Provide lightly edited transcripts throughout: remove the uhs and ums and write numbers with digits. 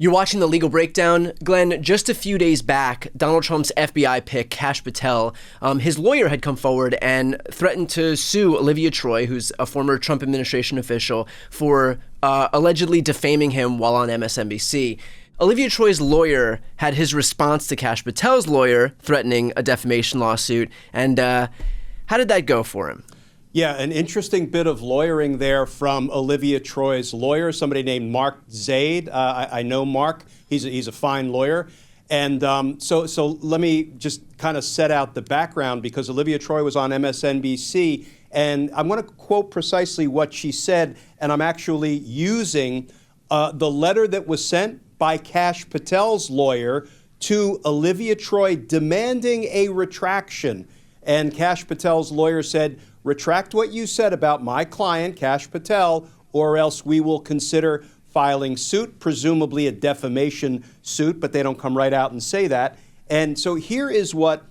You're watching The Legal Breakdown. Glenn, just a few days back, Donald Trump's FBI pick, Kash Patel, his lawyer had come forward and threatened to sue Olivia Troy, who's a former Trump administration official, for allegedly defaming him while on MSNBC. Olivia Troy's lawyer had his response to Kash Patel's lawyer threatening a defamation lawsuit. And how did that go for him? Yeah, an interesting bit of lawyering there from Olivia Troy's lawyer, somebody named Mark Zaid. I know Mark. He's a fine lawyer. And so let me just kind of set out the background, because Olivia Troy was on MSNBC, and I'm going to quote precisely what she said, and I'm actually using the letter that was sent by Kash Patel's lawyer to Olivia Troy demanding a retraction. And Kash Patel's lawyer said, "Retract what you said about my client, Kash Patel, or else we will consider filing suit," presumably a defamation suit, but they don't come right out and say that. And so here is what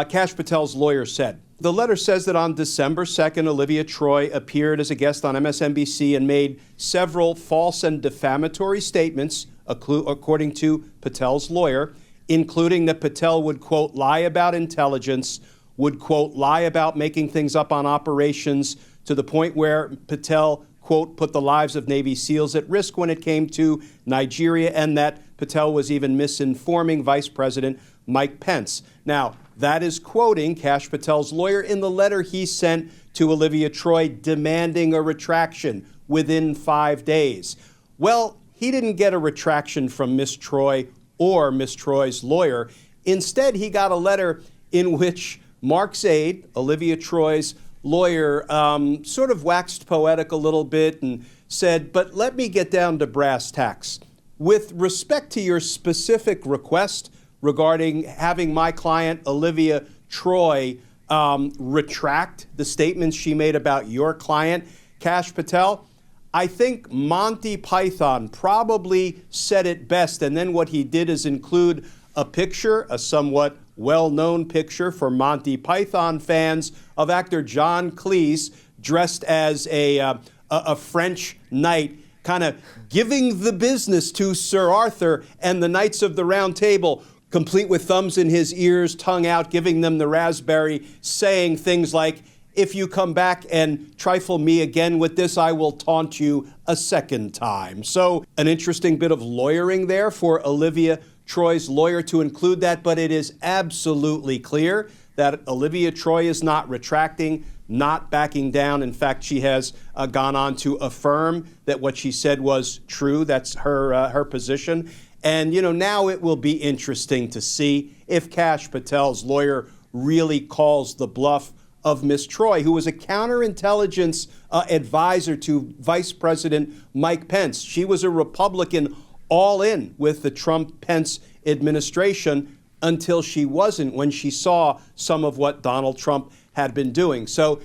Kash Patel's lawyer said. The letter says that on December 2nd, Olivia Troy appeared as a guest on MSNBC and made several false and defamatory statements, according to Patel's lawyer, including that Patel would, quote, lie about intelligence, would, quote, lie about making things up on operations, to the point where Patel, quote, put the lives of Navy SEALs at risk when it came to Nigeria, and that Patel was even misinforming Vice President Mike Pence. Now, that is quoting Kash Patel's lawyer in the letter he sent to Olivia Troy demanding a retraction within 5 days. Well, he didn't get a retraction from Miss Troy or Miss Troy's lawyer. Instead, he got a letter in which Mark Zaid, Olivia Troy's lawyer, sort of waxed poetic a little bit and said, "But let me get down to brass tacks. With respect to your specific request regarding having my client, Olivia Troy, retract the statements she made about your client, Kash Patel, I think Monty Python probably said it best." And then what he did is include a picture, a somewhat well-known picture for Monty Python fans, of actor John Cleese dressed as a French knight, kind of giving the business to Sir Arthur and the Knights of the Round Table, complete with thumbs in his ears, tongue out, giving them the raspberry, saying things like, "If you come back and trifle me again with this, I will taunt you a second time." So an interesting bit of lawyering there for Olivia Troy's lawyer to include that, but it is absolutely clear that Olivia Troy is not retracting, not backing down. In fact, she has gone on to affirm that what she said was true. That's her position. And, now it will be interesting to see if Kash Patel's lawyer really calls the bluff of Ms. Troy, who was a counterintelligence advisor to Vice President Mike Pence. She was a Republican all in with the Trump-Pence administration until she wasn't, when she saw some of what Donald Trump had been doing. So,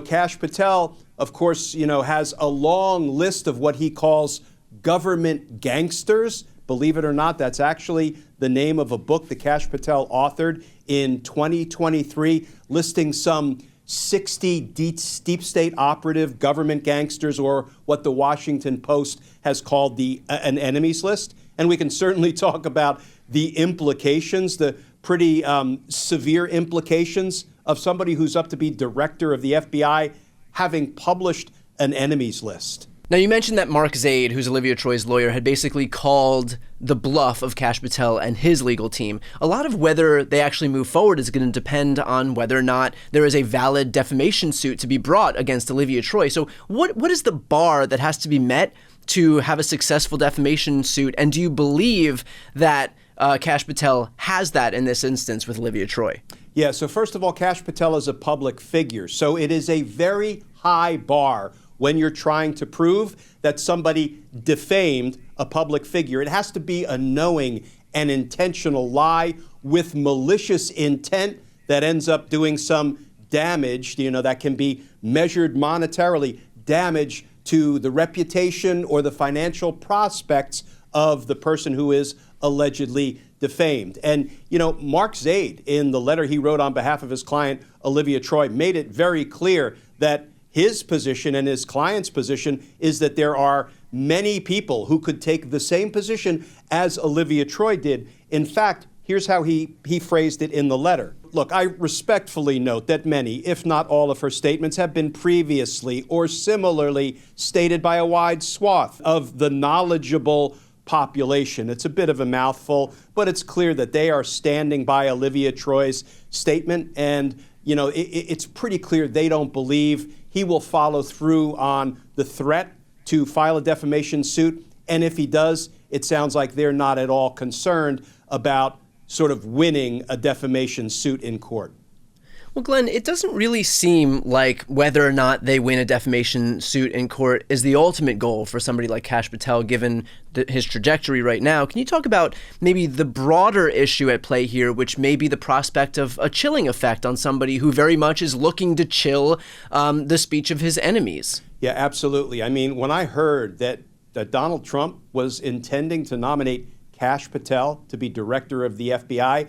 Kash Patel, of course, has a long list of what he calls government gangsters. Believe it or not, that's actually the name of a book that Kash Patel authored in 2023, listing some 60 deep state operative government gangsters, or what the Washington Post has called an enemies list. And we can certainly talk about the implications, the pretty severe implications of somebody who's up to be director of the FBI having published an enemies list. Now, you mentioned that Mark Zaid, who's Olivia Troy's lawyer, had basically called the bluff of Kash Patel and his legal team. A lot of whether they actually move forward is going to depend on whether or not there is a valid defamation suit to be brought against Olivia Troy. So what is the bar that has to be met to have a successful defamation suit? And do you believe that Kash Patel has that in this instance with Olivia Troy? Yeah, so first of all, Kash Patel is a public figure. So it is a very high bar when you're trying to prove that somebody defamed a public figure. It has to be a knowing and intentional lie with malicious intent that ends up doing some damage, that can be measured monetarily, damage to the reputation or the financial prospects of the person who is allegedly defamed. And, Mark Zaid, in the letter he wrote on behalf of his client, Olivia Troy, made it very clear that his position and his client's position is that there are many people who could take the same position as Olivia Troy did. In fact, here's how he phrased it in the letter. Look, I respectfully note that many, if not all of her statements, have been previously or similarly stated by a wide swath of the knowledgeable population. It's a bit of a mouthful, but it's clear that they are standing by Olivia Troy's statement. And, it's pretty clear they don't believe he will follow through on the threat to file a defamation suit. And if he does, it sounds like they're not at all concerned about sort of winning a defamation suit in court. Well, Glenn, it doesn't really seem like whether or not they win a defamation suit in court is the ultimate goal for somebody like Kash Patel, given his trajectory right now. Can you talk about maybe the broader issue at play here, which may be the prospect of a chilling effect on somebody who very much is looking to chill the speech of his enemies? Yeah, absolutely. I mean, when I heard that Donald Trump was intending to nominate Kash Patel to be director of the FBI,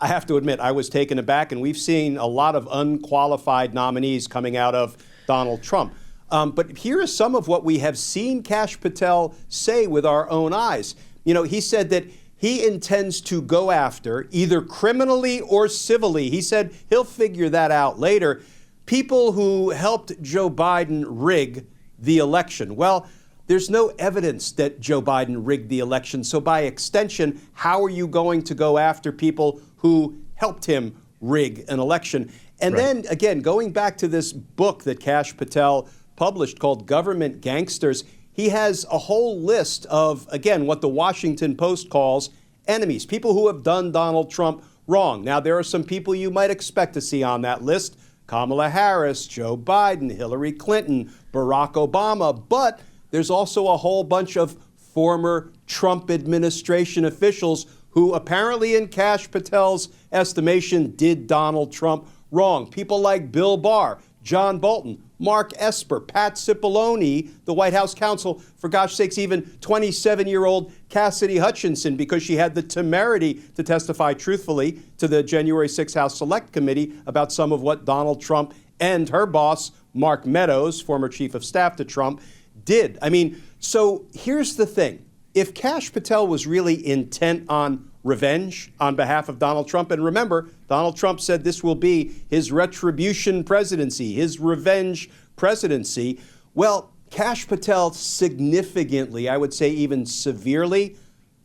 I have to admit, I was taken aback, and we've seen a lot of unqualified nominees coming out of Donald Trump. But here is some of what we have seen Kash Patel say with our own eyes. He said that he intends to go after, either criminally or civilly, he said he'll figure that out later, people who helped Joe Biden rig the election. Well, there's no evidence that Joe Biden rigged the election. So by extension, how are you going to go after people who helped him rig an election? And then, again, going back to this book that Kash Patel published called Government Gangsters, he has a whole list of, again, what the Washington Post calls enemies, people who have done Donald Trump wrong. Now, there are some people you might expect to see on that list: Kamala Harris, Joe Biden, Hillary Clinton, Barack Obama, but there's also a whole bunch of former Trump administration officials who apparently, in Kash Patel's estimation, did Donald Trump wrong. People like Bill Barr, John Bolton, Mark Esper, Pat Cipollone, the White House counsel, for gosh sakes, even 27-year-old Cassidy Hutchinson, because she had the temerity to testify truthfully to the January 6th House Select Committee about some of what Donald Trump and her boss, Mark Meadows, former chief of staff to Trump, did. I mean, so here's the thing. If Kash Patel was really intent on revenge on behalf of Donald Trump, and remember, Donald Trump said this will be his retribution presidency, his revenge presidency, well, Kash Patel significantly, I would say even severely,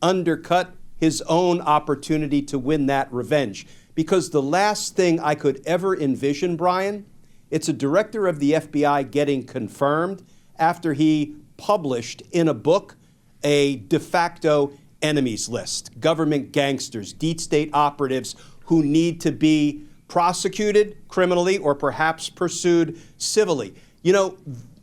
undercut his own opportunity to win that revenge. Because the last thing I could ever envision, Brian, it's a director of the FBI getting confirmed after he published in a book a de facto enemies list, government gangsters, deep state operatives who need to be prosecuted criminally or perhaps pursued civilly.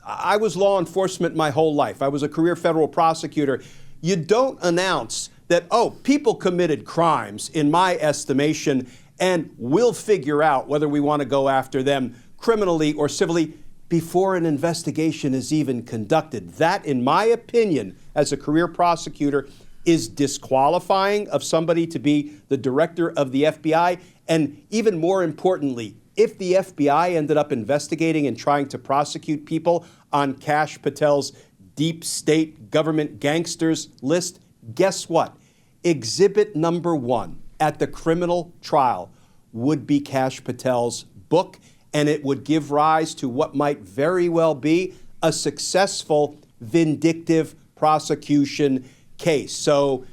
I was law enforcement my whole life. I was a career federal prosecutor. You don't announce that, people committed crimes, in my estimation, and we'll figure out whether we want to go after them criminally or civilly before an investigation is even conducted. That, in my opinion, as a career prosecutor, is disqualifying of somebody to be the director of the FBI. And even more importantly, if the FBI ended up investigating and trying to prosecute people on Kash Patel's deep state government gangsters list, guess what? Exhibit number 1 at the criminal trial would be Kash Patel's book, and it would give rise to what might very well be a successful vindictive prosecution case. So,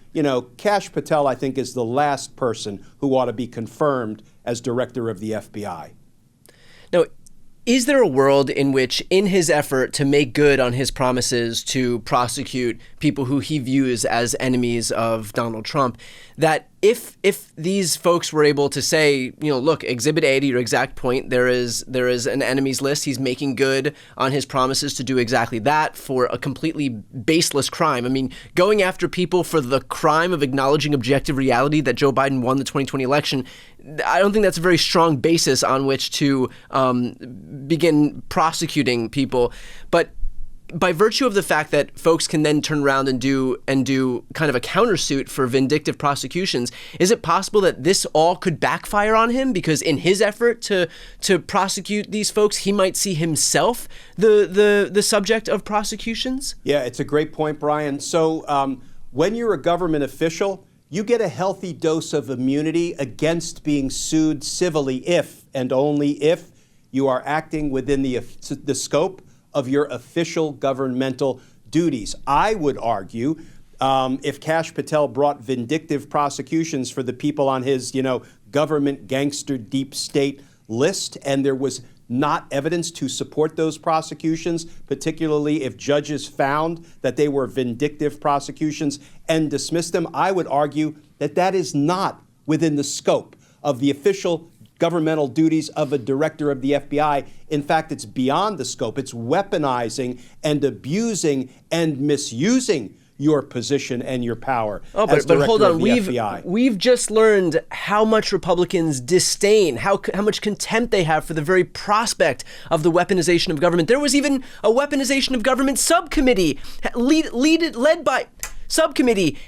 Kash Patel, I think, is the last person who ought to be confirmed as director of the FBI. Now, is there a world in which, in his effort to make good on his promises to prosecute people who he views as enemies of Donald Trump, that if these folks were able to say, look, Exhibit A, to your exact point, there is an enemies list. He's making good on his promises to do exactly that for a completely baseless crime. I mean, going after people for the crime of acknowledging objective reality that Joe Biden won the 2020 election, I don't think that's a very strong basis on which to begin prosecuting people. But by virtue of the fact that folks can then turn around and do kind of a countersuit for vindictive prosecutions, is it possible that this all could backfire on him? Because in his effort to prosecute these folks, he might see himself the subject of prosecutions? Yeah, it's a great point, Brian. So when you're a government official, you get a healthy dose of immunity against being sued civilly if and only if you are acting within the scope of your official governmental duties. I would argue if Kash Patel brought vindictive prosecutions for the people on his, government gangster deep state list, and there was not evidence to support those prosecutions, particularly if judges found that they were vindictive prosecutions and dismissed them, I would argue that that is not within the scope of the official governmental duties of a director of the FBI. In fact, it's beyond the scope. It's weaponizing and abusing and misusing your position and your power as but hold on. of the FBI. We've just learned how much Republicans disdain, how much contempt they have for the very prospect of the weaponization of government. There was even a weaponization of government subcommittee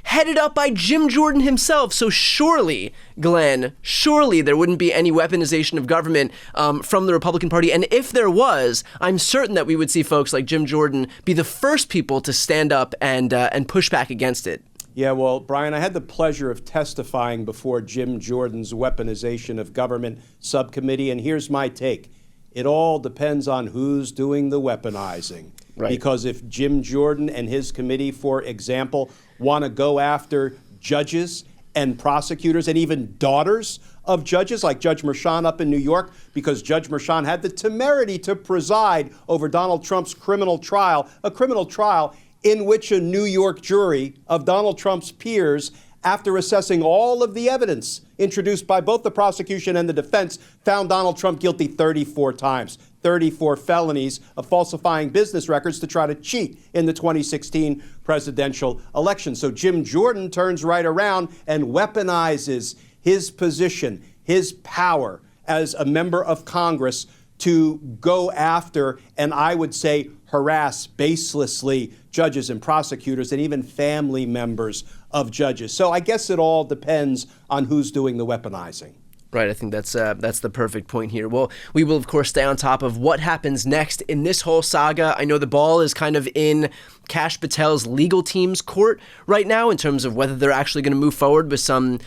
headed up by Jim Jordan himself. So surely, Glenn, there wouldn't be any weaponization of government from the Republican Party. And if there was, I'm certain that we would see folks like Jim Jordan be the first people to stand up and push back against it. Yeah, well, Brian, I had the pleasure of testifying before Jim Jordan's weaponization of government subcommittee, and here's my take. It all depends on who's doing the weaponizing. Right. Because if Jim Jordan and his committee, for example, want to go after judges and prosecutors and even daughters of judges like Judge Merchan up in New York, because Judge Merchan had the temerity to preside over Donald Trump's criminal trial, a criminal trial in which a New York jury of Donald Trump's peers, after assessing all of the evidence introduced by both the prosecution and the defense, found Donald Trump guilty 34 times, 34 felonies of falsifying business records to try to cheat in the 2016 presidential election. So Jim Jordan turns right around and weaponizes his position, his power as a member of Congress to go after, and I would say harass baselessly, judges and prosecutors and even family members of judges. So I guess it all depends on who's doing the weaponizing. Right, I think that's the perfect point here. Well, we will, of course, stay on top of what happens next in this whole saga. I know the ball is kind of in Kash Patel's legal team's court right now in terms of whether they're actually going to move forward with some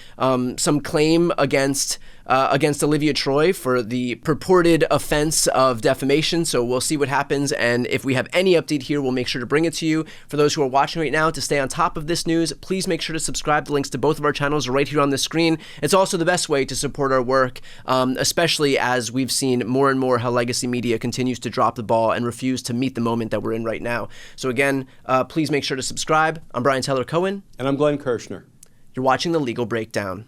claim against Olivia Troy for the purported offense of defamation. So we'll see what happens, and if we have any update here, we'll make sure to bring it to you. For those who are watching right now, to stay on top of this news, please make sure to subscribe. The links to both of our channels are right here on the screen. It's also the best way to support our work, especially as we've seen more and more how legacy media continues to drop the ball and refuse to meet the moment that we're in right now. So again, please make sure to subscribe. I'm Brian Tyler Cohen. And I'm Glenn Kirshner. You're watching The Legal Breakdown.